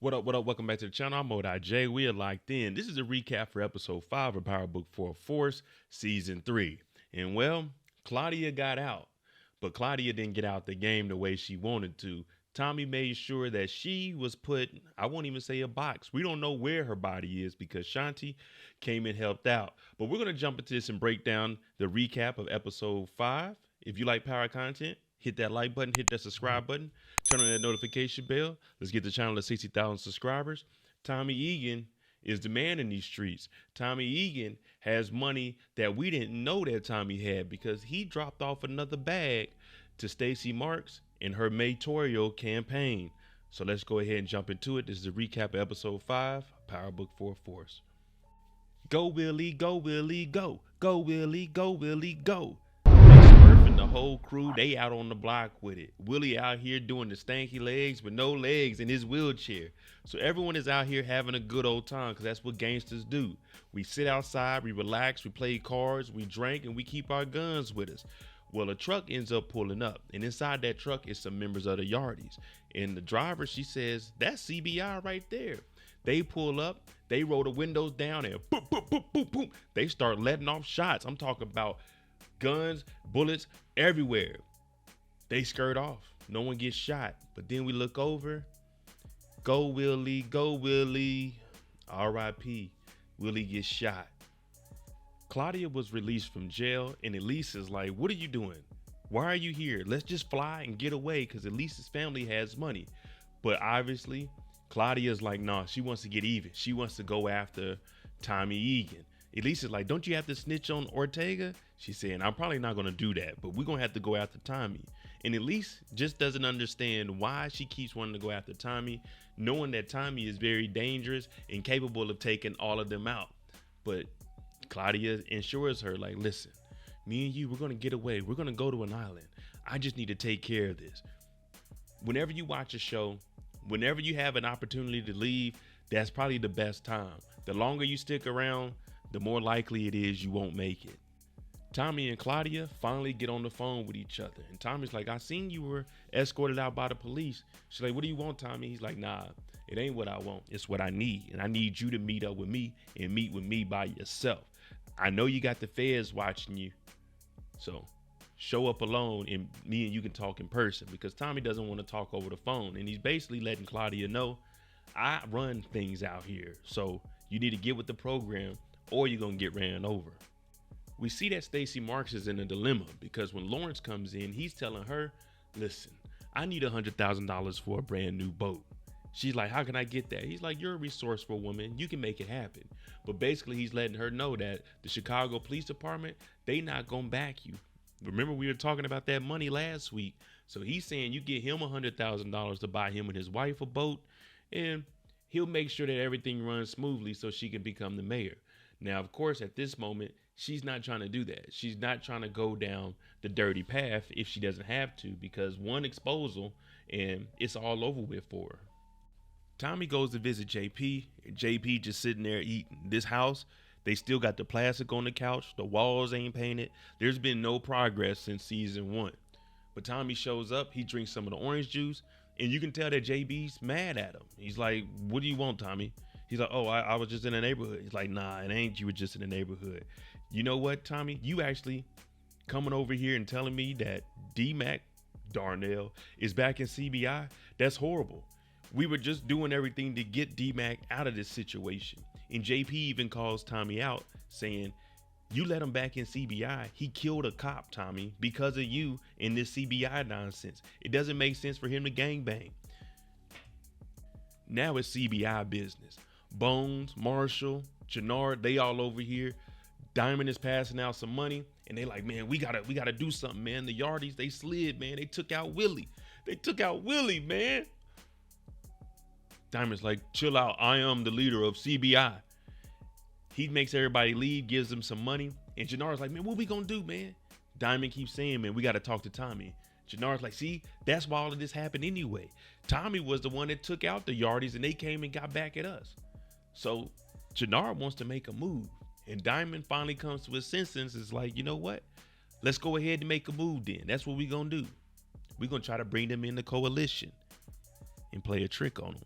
What up, what up? Welcome back to the channel. I'm J. We are locked in. This is a recap for episode 5 of Power Book 4 Force, season 3. And well, Claudia got out, but Claudia didn't get out the game the way she wanted to. Tommy made sure that she was put, I won't even say a box. We don't know where her body is because Shanti came and helped out. But we're going to jump into this and break down the recap of episode 5. If you like power content, hit that like button, hit that subscribe button, turn on that notification bell. Let's get the channel to 60,000 subscribers. Tommy Egan is the man in these streets. Tommy Egan has money that we didn't know that Tommy had because he dropped off another bag to Stacy Marks in her mayoral campaign. So let's go ahead and jump into it. This is a recap of episode 5, Power Book 4 Force. Go Willie, go Willie, go. Go Willie, go Willie, go. Smurf and the whole crew, they out on the block with it. Willie out here doing the stanky legs with no legs in his wheelchair. So everyone is out here having a good old time because that's what gangsters do. We sit outside, we relax, we play cards, we drink, and we keep our guns with us. Well, a truck ends up pulling up, and inside that truck is some members of the Yardies. And the driver, she says, that's CBI right there. They pull up, they roll the windows down, and boom, boom, boom, boom, boom. They start letting off shots. I'm talking about guns, bullets everywhere. They skirt off. No one gets shot. But then we look over. Go Willie, go Willie. R.I.P. Willie gets shot. Claudia was released from jail, and Elise is like, what are you doing? Why are you here? Let's just fly and get away because Elise's family has money. But obviously, Claudia's like, nah, she wants to get even. She wants to go after Tommy Egan. Elise is like, don't you have to snitch on Ortega? She's saying, I'm probably not going to do that, but we're going to have to go after Tommy. And Elise just doesn't understand why she keeps wanting to go after Tommy, knowing that Tommy is very dangerous and capable of taking all of them out. But Claudia assures her, like, listen, me and you, we're going to get away. We're going to go to an island. I just need to take care of this. Whenever you watch a show, whenever you have an opportunity to leave, that's probably the best time. The longer you stick around, the more likely it is you won't make it. Tommy and Claudia finally get on the phone with each other. And Tommy's like, I seen you were escorted out by the police. She's like, what do you want, Tommy? He's like, nah, it ain't what I want. It's what I need. And I need you to meet up with me and meet with me by yourself. I know you got the feds watching you. So show up alone and me and you can talk in person because Tommy doesn't want to talk over the phone. And he's basically letting Claudia know, I run things out here. So you need to get with the program or you're going to get ran over. We see that Stacy Marks is in a dilemma because when Lawrence comes in, he's telling her, listen, I need $100,000 for a brand new boat. She's like, how can I get that? He's like, you're a resourceful woman. You can make it happen. But basically, he's letting her know that the Chicago Police Department, they not going to back you. Remember, we were talking about that money last week. So he's saying you get him $100,000 to buy him and his wife a boat, and he'll make sure that everything runs smoothly so she can become the mayor. Now, of course, at this moment, she's not trying to do that. She's not trying to go down the dirty path if she doesn't have to, because one exposal and it's all over with for her. Tommy goes to visit JP, and JP just sitting there eating. This house, they still got the plastic on the couch. The walls ain't painted. There's been no progress since season 1. But Tommy shows up. He drinks some of the orange juice, and you can tell that JB's mad at him. He's like, what do you want, Tommy? He's like, oh, I was just in the neighborhood. He's like, nah, it ain't you were just in the neighborhood. You know what, Tommy? You actually coming over here and telling me that D-Mac Darnell is back in CBI? That's horrible. We were just doing everything to get D-Mac out of this situation. And JP even calls Tommy out saying, you let him back in CBI. He killed a cop, Tommy, because of you in this CBI nonsense. It doesn't make sense for him to gangbang. Now it's CBI business. Bones, Marshall, Jannard, they all over here. Diamond is passing out some money, and they like, man, we gotta do something, man. The Yardies, they slid, man. They took out Willie. Man. Diamond's like, chill out. I am the leader of CBI. He makes everybody leave, gives them some money, and Jannard's like, man, what we gonna do, man? Diamond keeps saying, man, we gotta talk to Tommy. Jannard's like, see, that's why all of this happened anyway. Tommy was the one that took out the Yardies, and they came and got back at us. So Jannard wants to make a move. And Diamond finally comes to his senses. Is like, you know what? Let's go ahead and make a move then. That's what we're going to do. We're going to try to bring them in the coalition and play a trick on them.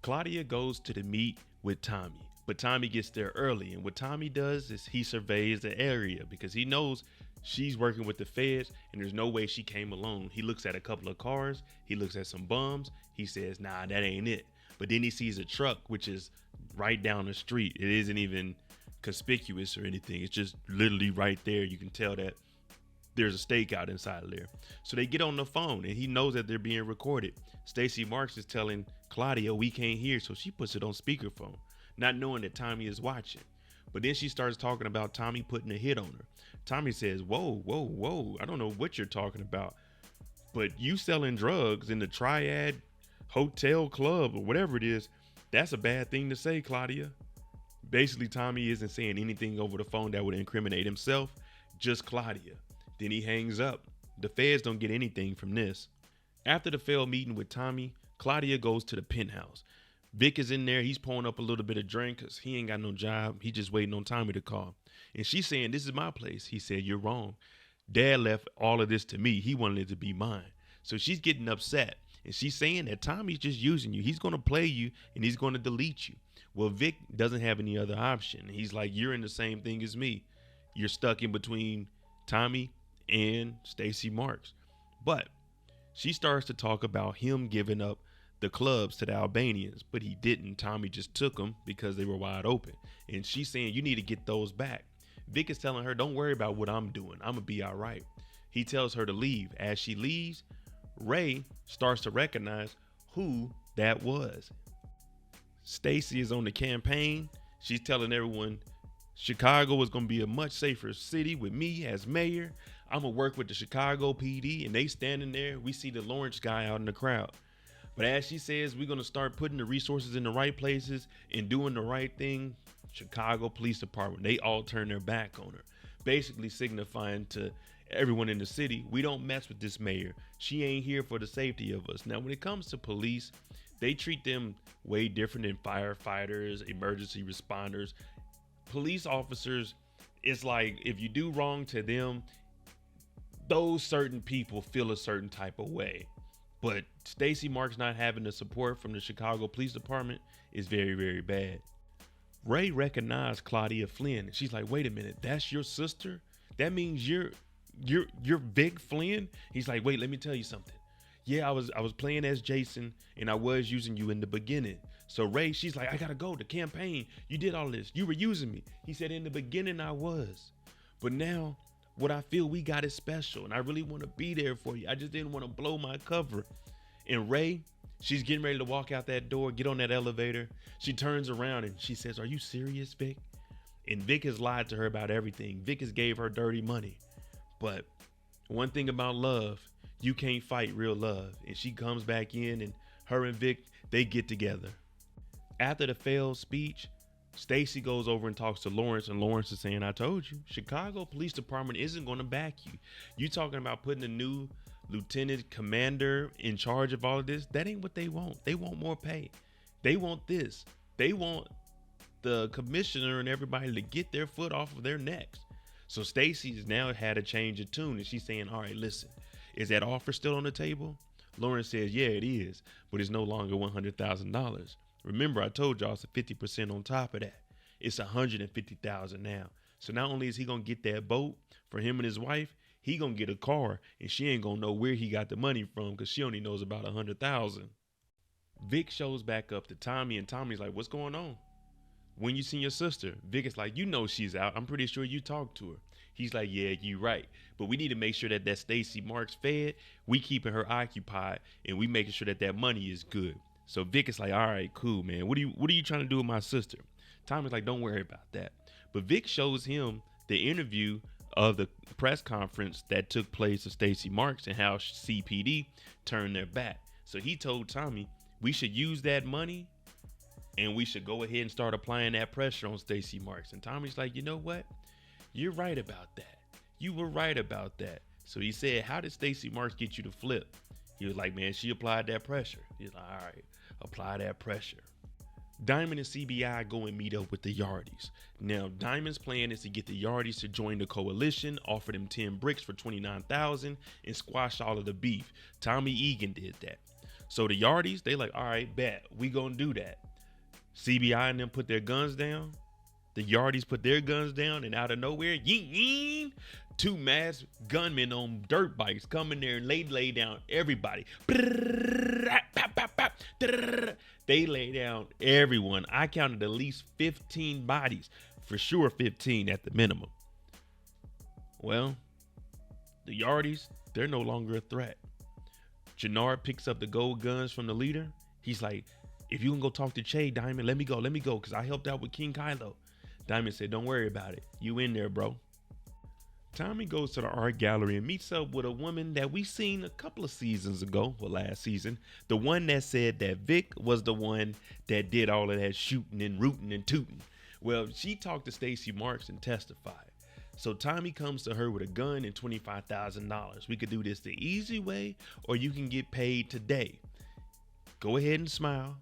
Claudia goes to the meet with Tommy, but Tommy gets there early. And what Tommy does is he surveys the area because he knows she's working with the feds and there's no way she came alone. He looks at a couple of cars, he looks at some bums, he says, nah, that ain't it. But then he sees a truck, which is right down the street. It isn't even conspicuous or anything. It's just literally right there. You can tell that there's a stakeout inside of there. So they get on the phone and he knows that they're being recorded. Stacy Marks is telling Claudia, we can't hear. So she puts it on speakerphone, not knowing that Tommy is watching. But then she starts talking about Tommy putting a hit on her. Tommy says, whoa, whoa, whoa. I don't know what you're talking about, but you selling drugs in the Triad Hotel Club or whatever it is, that's a bad thing to say, Claudia. Basically, Tommy isn't saying anything over the phone that would incriminate himself, just Claudia. Then he hangs up. The feds don't get anything from this. After the failed meeting with Tommy, Claudia goes to the Penthouse. Vic is in there. He's pouring up a little bit of drink because he ain't got no job. He just waiting on Tommy to call. And she's saying, this is my place. He said, you're wrong. Dad left all of this to me. He wanted it to be mine. So she's getting upset. And she's saying that Tommy's just using you. He's going to play you and he's going to delete you. Well, Vic doesn't have any other option. He's like, you're in the same thing as me. You're stuck in between Tommy and Stacy Marks. But she starts to talk about him giving up the clubs to the Albanians, but he didn't. Tommy just took them because they were wide open. And she's saying, you need to get those back. Vic is telling her, don't worry about what I'm doing. I'm gonna be all right. He tells her to leave. As she leaves, Ray starts to recognize who that was. Stacy is on the campaign. She's telling everyone Chicago is going to be a much safer city with me as mayor. I'm going to work with the Chicago PD, and they standing there. We see the Lawrence guy out in the crowd. But as she says, we're going to start putting the resources in the right places and doing the right thing. Chicago Police Department, they all turn their back on her, basically signifying to everyone in the city, we don't mess with this mayor. She ain't here for the safety of us. Now, when it comes to police, they treat them way different than firefighters, emergency responders. Police officers, it's like if you do wrong to them, those certain people feel a certain type of way. But Stacy Marks not having the support from the Chicago Police Department is very, very bad. Ray recognized Claudia Flynn. She's like, wait a minute, that's your sister? That means you're Vic Flynn? He's like, wait, let me tell you something. Yeah, I was playing as Jason and I was using you in the beginning. So Ray, she's like, I gotta go, the campaign. You did all this. You were using me. He said, in the beginning I was. But now what I feel we got is special and I really want to be there for you. I just didn't want to blow my cover. And Ray, she's getting ready to walk out that door, get on that elevator. She turns around and she says, are you serious, Vic? And Vic has lied to her about everything. Vic has gave her dirty money. But one thing about love, you can't fight real love. And she comes back in and her and Vic, they get together. After the failed speech, Stacy goes over and talks to Lawrence, and Lawrence is saying, I told you, Chicago Police Department isn't going to back you. You talking about putting a new lieutenant commander in charge of all of this? That ain't what they want. They want more pay. They want this. They want the commissioner and everybody to get their foot off of their necks. So Stacy's now had a change of tune and she's saying, all right, listen, is that offer still on the table? Lawrence says, yeah, it is, but it's no longer $100,000. Remember, I told y'all it's a 50% on top of that. It's $150,000 now. So not only is he going to get that boat for him and his wife, he going to get a car and she ain't going to know where he got the money from because she only knows about $100,000. Vic shows back up to Tommy and Tommy's like, what's going on? When you seen your sister? Vic is like, you know she's out. I'm pretty sure you talked to her. He's like, yeah, you right. But we need to make sure that Stacy Marks fed. We keeping her occupied and we making sure that money is good. So Vic is like, all right, cool, man. What are you trying to do with my sister? Tommy's like, don't worry about that. But Vic shows him the interview of the press conference that took place of Stacy Marks and how CPD turned their back. So he told Tommy, we should use that money and we should go ahead and start applying that pressure on Stacy Marks. And Tommy's like, you know what? You're right about that. You were right about that. So he said, how did Stacy Marks get you to flip? He was like, man, she applied that pressure. He's like, all right, apply that pressure. Diamond and CBI go and meet up with the Yardies. Now, Diamond's plan is to get the Yardies to join the coalition, offer them 10 bricks for $29,000, and squash all of the beef. Tommy Egan did that. So the Yardies, they like, all right, bet, we gonna do that. CBI and them put their guns down. The Yardies put their guns down, and out of nowhere, ying ying, two masked gunmen on dirt bikes come in there and lay down everybody. They lay down everyone. I counted at least 15 bodies, for sure 15 at the minimum. Well, the Yardies, they're no longer a threat. Jannard picks up the gold guns from the leader. He's like, if you can go talk to Che, Diamond, let me go, because I helped out with King Kylo. Diamond said, don't worry about it. You in there, bro. Tommy goes to the art gallery and meets up with a woman that we seen a couple of seasons ago, well, last season. The one that said that Vic was the one that did all of that shooting and rooting and tooting. Well, she talked to Stacy Marks and testified. So Tommy comes to her with a gun and $25,000. We could do this the easy way, or you can get paid today. Go ahead and smile.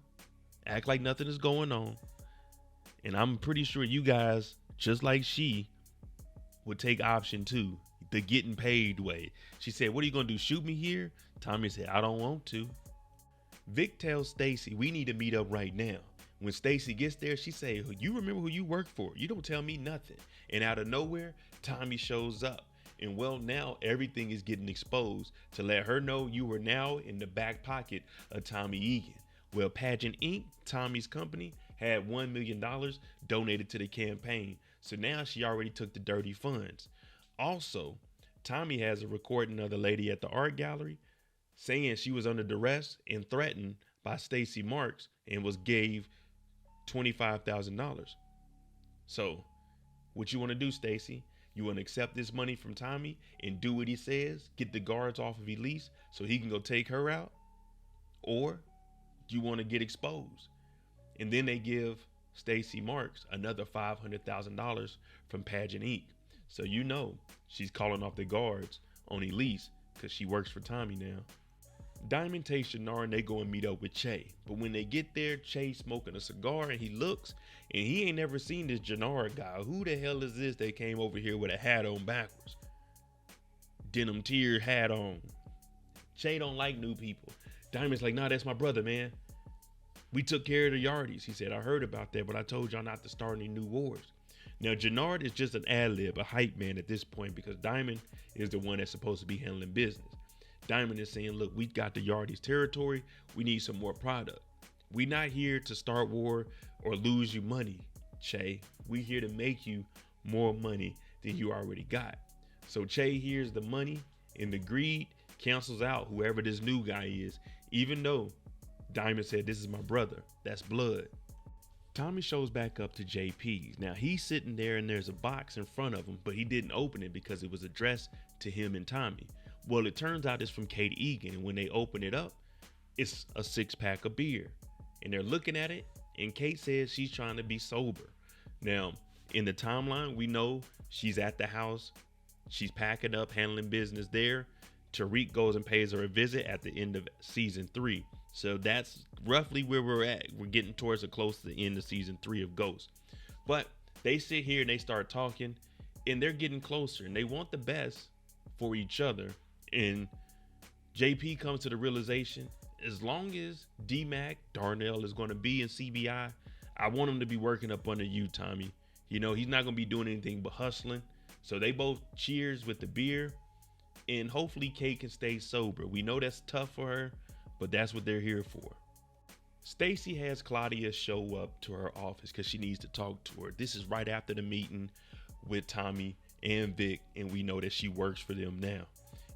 Act like nothing is going on. And I'm pretty sure you guys, just like she, would take option 2, the getting paid way. She said, what are you going to do, shoot me here? Tommy said, I don't want to. Vic tells Stacy, we need to meet up right now. When Stacy gets there, she said, you remember who you work for. You don't tell me nothing. And out of nowhere, Tommy shows up. And well, now everything is getting exposed to let her know you were now in the back pocket of Tommy Egan. Well, Pageant Inc., Tommy's company, had $1 million donated to the campaign. So now she already took the dirty funds. Also, Tommy has a recording of the lady at the art gallery saying she was under duress and threatened by Stacy Marks and was gave $25,000. So what you want to do, Stacy? You want to accept this money from Tommy and do what he says, get the guards off of Elise so he can go take her out? Or you want to get exposed? And then they give Stacy Marks another $500,000 from Pageant Inc. So you know she's calling off the guards on Elise because she works for Tommy now. Diamond takes Jannard and they go and meet up with Che. But when they get there, Che's smoking a cigar and he looks and he ain't never seen this Jannard guy. Who the hell is this that came over here with a hat on backwards? Denim tier hat on. Che don't like new people. Diamond's like, nah, that's my brother, man. We took care of the Yardies. He said, I heard about that, but I told y'all not to start any new wars. Now, Jannard is just an ad-lib, a hype man at this point, because Diamond is the one that's supposed to be handling business. Diamond is saying, look, we got the Yardies territory. We need some more product. We not here to start war or lose you money, Che. We here to make you more money than you already got. So Che hears the money and the greed cancels out whoever this new guy is, even though Diamond said, this is my brother. That's blood. Tommy shows back up to JP's. Now he's sitting there and there's a box in front of him, but he didn't open it because it was addressed to him and Tommy. Well, it turns out it's from Kate Egan. And when they open it up, it's a 6-pack of beer. And they're looking at it. And Kate says she's trying to be sober. Now, in the timeline, we know she's at the house. She's packing up, handling business there. Tariq goes and pays her a visit at the end of season 3. So that's roughly where we're at. We're getting towards the close to the end of season 3 of Ghost. But they sit here and they start talking and they're getting closer and they want the best for each other. And JP comes to the realization, as long as D-Mac, Darnell is going to be in CBI, I want him to be working up under you, Tommy. You know, he's not going to be doing anything but hustling. So they both cheers with the beer and hopefully Kate can stay sober. We know that's tough for her, but that's what they're here for. Stacy has Claudia show up to her office because she needs to talk to her. This is right after the meeting with Tommy and Vic, and we know that she works for them now.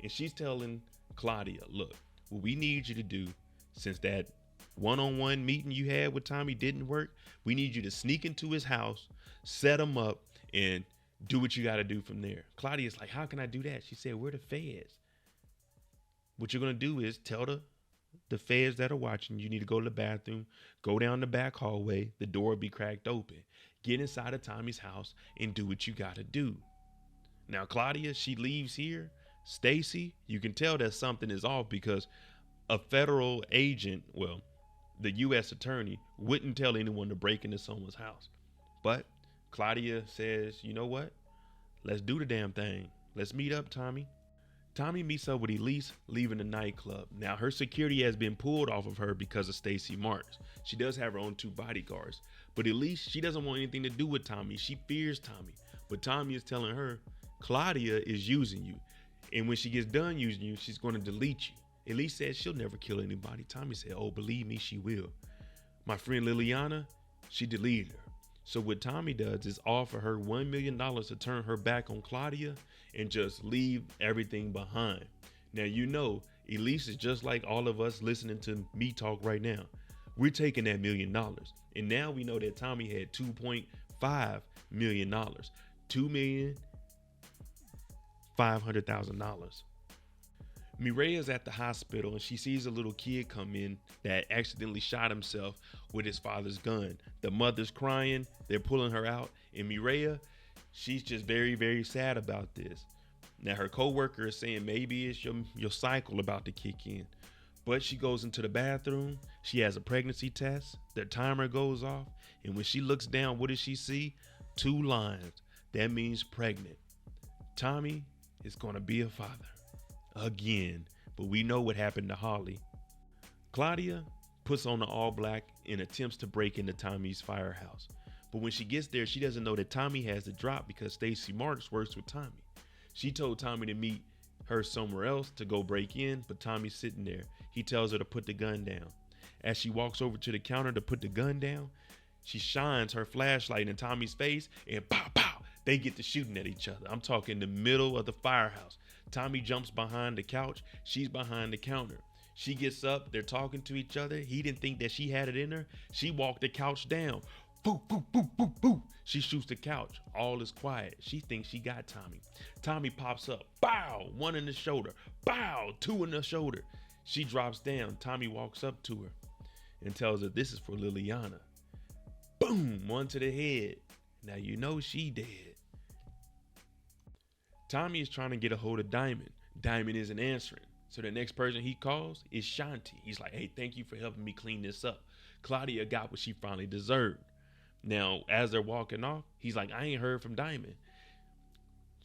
And she's telling Claudia, look, what we need you to do, since that one-on-one meeting you had with Tommy didn't work, we need you to sneak into his house, set him up, and do what you got to do from there. Claudia's like, how can I do that? She said, we're the feds. What you're going to do is tell the feds that are watching, you need to go to the bathroom, go down the back hallway, the door will be cracked open. Get inside of Tommy's house and do what you got to do. Now, Claudia, she leaves here. Stacy, you can tell that something is off because a federal agent, well, the U.S. attorney, wouldn't tell anyone to break into someone's house. But Claudia says, you know what? Let's do the damn thing. Let's meet up, Tommy. Tommy meets up with Elise leaving the nightclub. Now, her security has been pulled off of her because of Stacy Marks. She does have her own 2 bodyguards. But Elise, she doesn't want anything to do with Tommy. She fears Tommy. But Tommy is telling her, Claudia is using you. And when she gets done using you, she's going to delete you. Elise said she'll never kill anybody. Tommy said, oh, believe me, she will. My friend Liliana, she deleted her. So what Tommy does is offer her $1 million to turn her back on Claudia and just leave everything behind. Now, you know, Elise is just like all of us listening to me talk right now. We're taking that $1 million. And now we know that Tommy had $2.5 million, $2,500,000. Mireya's at the hospital and she sees a little kid come in that accidentally shot himself with his father's gun. The mother's crying, they're pulling her out, and Mireya, she's just very, very sad about this. Now her co-worker is saying maybe it's your cycle about to kick in. But she goes into the bathroom, she has a pregnancy test, their timer goes off, and when she looks down, what does she see? 2 lines. That means pregnant. Tommy is gonna be a father. Again, but we know what happened to Holly. Claudia puts on the all black and attempts to break into Tommy's firehouse. But when she gets there, she doesn't know that Tommy has the drop because Stacy Marks works with Tommy. She told Tommy to meet her somewhere else to go break in, but Tommy's sitting there. He tells her to put the gun down. As she walks over to the counter to put the gun down, she shines her flashlight in Tommy's face and pow, pow, they get to shooting at each other. I'm talking the middle of the firehouse. Tommy jumps behind the couch. She's behind the counter. She gets up. They're talking to each other. He didn't think that she had it in her. She walked the couch down. Boop, boop, boop, boop, boop. She shoots the couch. All is quiet. She thinks she got Tommy. Tommy pops up. Bow. 1 in the shoulder. Bow. 2 in the shoulder. She drops down. Tommy walks up to her and tells her this is for Liliana. Boom. 1 to the head. Now you know she dead. Tommy is trying to get a hold of Diamond. Diamond isn't answering. So the next person he calls is Shanti. He's like, hey, thank you for helping me clean this up. Claudia got what she finally deserved. Now, as they're walking off, he's like, I ain't heard from Diamond.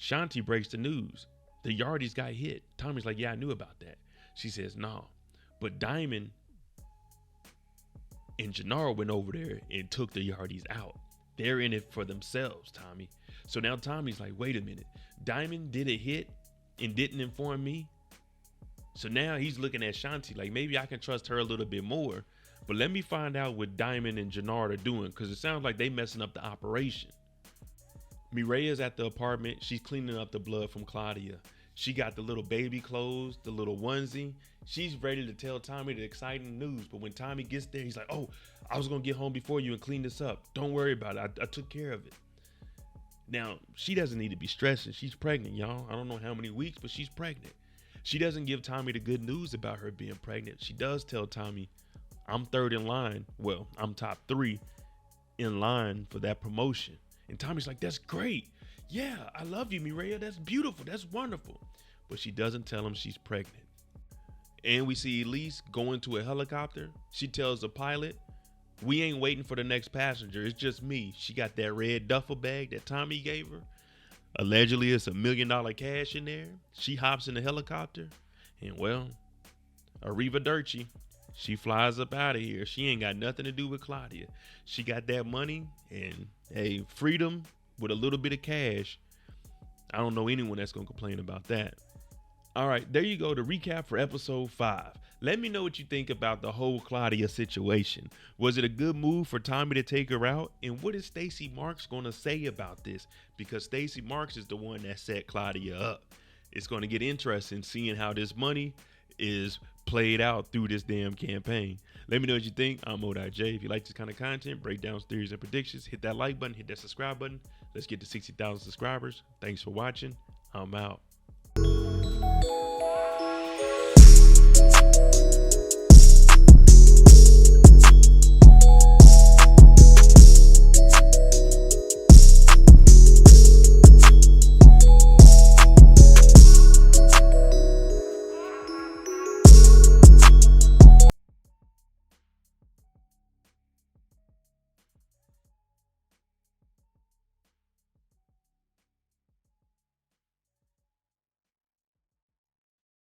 Shanti breaks the news. The Yardies got hit. Tommy's like, yeah, I knew about that. She says, no. But Diamond and Gennaro went over there and took the Yardies out. They're in it for themselves, Tommy. So now Tommy's like, wait a minute. Diamond did a hit and didn't inform me. So now he's looking at Shanti like maybe I can trust her a little bit more. But let me find out what Diamond and Gennaro are doing because it sounds like they messing up the operation. Mireya's at the apartment. She's cleaning up the blood from Claudia. She got the little baby clothes, the little onesie. She's ready to tell Tommy the exciting news. But when Tommy gets there, he's like, oh, I was going to get home before you and clean this up. Don't worry about it. I took care of it. Now, she doesn't need to be stressing. She's pregnant, y'all. I don't know how many weeks, but she's pregnant. She doesn't give Tommy the good news about her being pregnant. She does tell Tommy, I'm 3rd in line. Well, I'm top 3 in line for that promotion. And Tommy's like, that's great. Yeah, I love you, Mireya. That's beautiful. That's wonderful. But she doesn't tell him she's pregnant. And we see Elise go into a helicopter. She tells the pilot, we ain't waiting for the next passenger. It's just me. She got that red duffel bag that Tommy gave her. Allegedly, it's $1 million cash in there. She hops in the helicopter. And well, arrivederci. She flies up out of here. She ain't got nothing to do with Claudia. She got that money and hey, freedom with a little bit of cash. I don't know anyone that's going to complain about that. All right, there you go. The recap for episode 5. Let me know what you think about the whole Claudia situation. Was it a good move for Tommy to take her out? And what is Stacy Marks going to say about this? Because Stacy Marks is the one that set Claudia up. It's going to get interesting seeing how this money is played out through this damn campaign. Let me know what you think. I'm Mo.J. If you like this kind of content, breakdowns, theories, and predictions, hit that like button, hit that subscribe button. Let's get to 60,000 subscribers. Thanks for watching. I'm out.